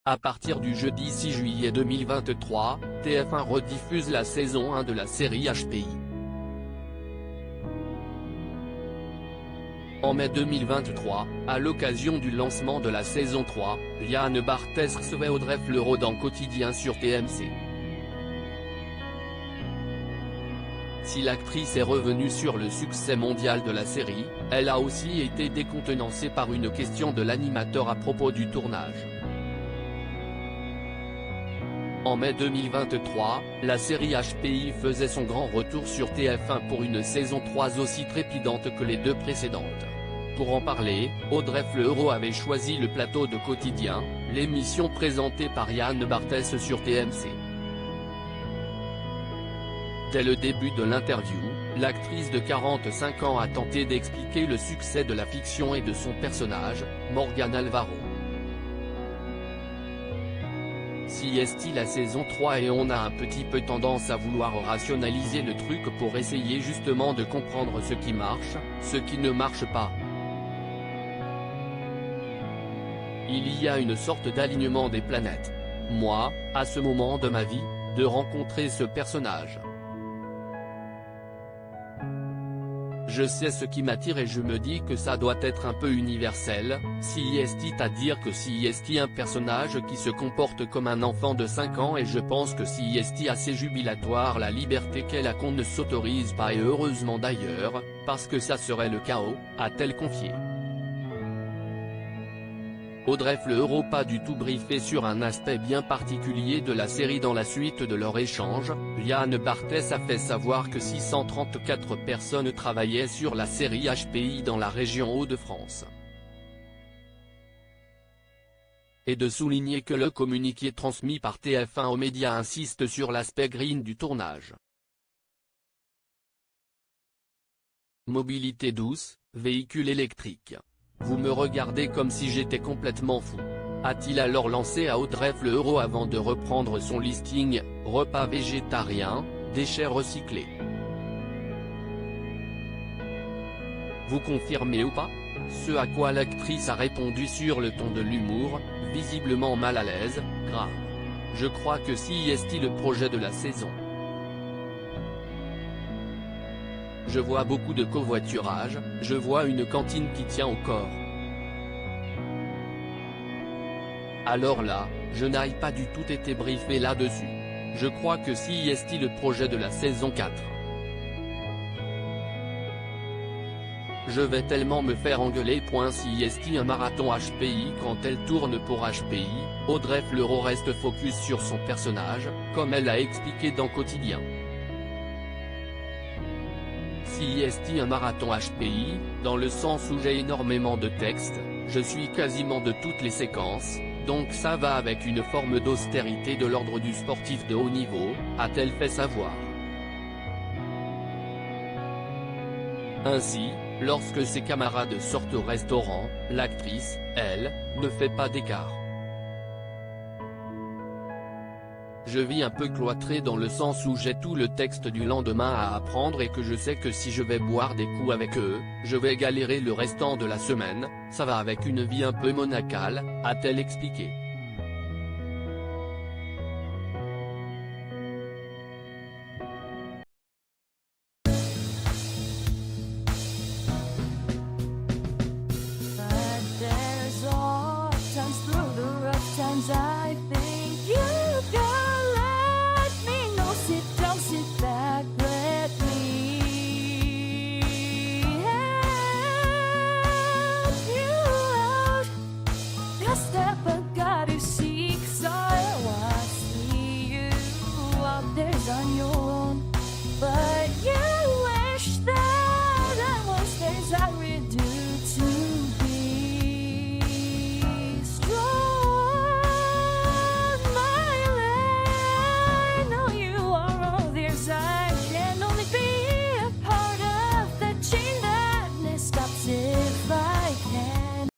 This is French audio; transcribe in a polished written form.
À partir du jeudi 6 juillet 2023, TF1 rediffuse la saison 1 de la série HPI. En mai 2023, à l'occasion du lancement de la saison 3, Yann Barthès recevait Audrey Fleurot dans Quotidien sur TMC. Si l'actrice est revenue sur le succès mondial de la série, elle a aussi été décontenancée par une question de l'animateur à propos du tournage. En mai 2023, la série HPI faisait son grand retour sur TF1 pour une saison 3 aussi trépidante que les deux précédentes. Pour en parler, Audrey Fleurot avait choisi le plateau de Quotidien, l'émission présentée par Yann Barthès sur TMC. Dès le début de l'interview, l'actrice de 45 ans a tenté d'expliquer le succès de la fiction et de son personnage, Morgane Alvaro. Si est-il la saison 3 et on a un petit peu tendance à vouloir rationaliser le truc pour essayer justement de comprendre ce qui marche, ce qui ne marche pas. Il y a une sorte d'alignement des planètes. Moi, à ce moment de ma vie, de rencontrer ce personnage. Je sais ce qui m'attire et je me dis que ça doit être un peu universel, si est à dire que si est un personnage qui se comporte comme un enfant de 5 ans et je pense que si est assez jubilatoire la liberté qu'elle a qu'on ne s'autorise pas et heureusement d'ailleurs, parce que ça serait le chaos, a-t-elle confié. Audrey Fleurot pas du tout briefée sur un aspect bien particulier de la série. Dans la suite de leur échange, Yann Barthès a fait savoir que 634 personnes travaillaient sur la série HPI dans la région Hauts-de-France. Et de souligner que le communiqué transmis par TF1 aux médias insiste sur l'aspect green du tournage. Mobilité douce, véhicule électrique. Vous me regardez comme si j'étais complètement fou. A-t-il alors lancé à Audrey Fleurot avant de reprendre son listing, repas végétariens, déchets recyclés. Vous confirmez ou pas? Ce à quoi l'actrice a répondu sur le ton de l'humour, visiblement mal à l'aise, grave. Je crois que si est le projet de la saison. Je vois beaucoup de covoiturage, je vois une cantine qui tient au corps. Alors là, je n'ai pas du tout été briefé là-dessus. Je crois que si est le projet de la saison 4. Je vais tellement me faire engueuler. Si est un marathon HPI quand elle tourne pour HPI, Audrey Fleurot reste focus sur son personnage, comme elle a expliqué dans Quotidien. Si est un marathon HPI, dans le sens où j'ai énormément de textes, je suis quasiment de toutes les séquences, donc ça va avec une forme d'austérité de l'ordre du sportif de haut niveau, a-t-elle fait savoir. Ainsi, lorsque ses camarades sortent au restaurant, l'actrice, elle, ne fait pas d'écart. Je vis un peu cloîtré dans le sens où j'ai tout le texte du lendemain à apprendre et que je sais que si je vais boire des coups avec eux, je vais galérer le restant de la semaine, ça va avec une vie un peu monacale, a-t-elle expliqué. On your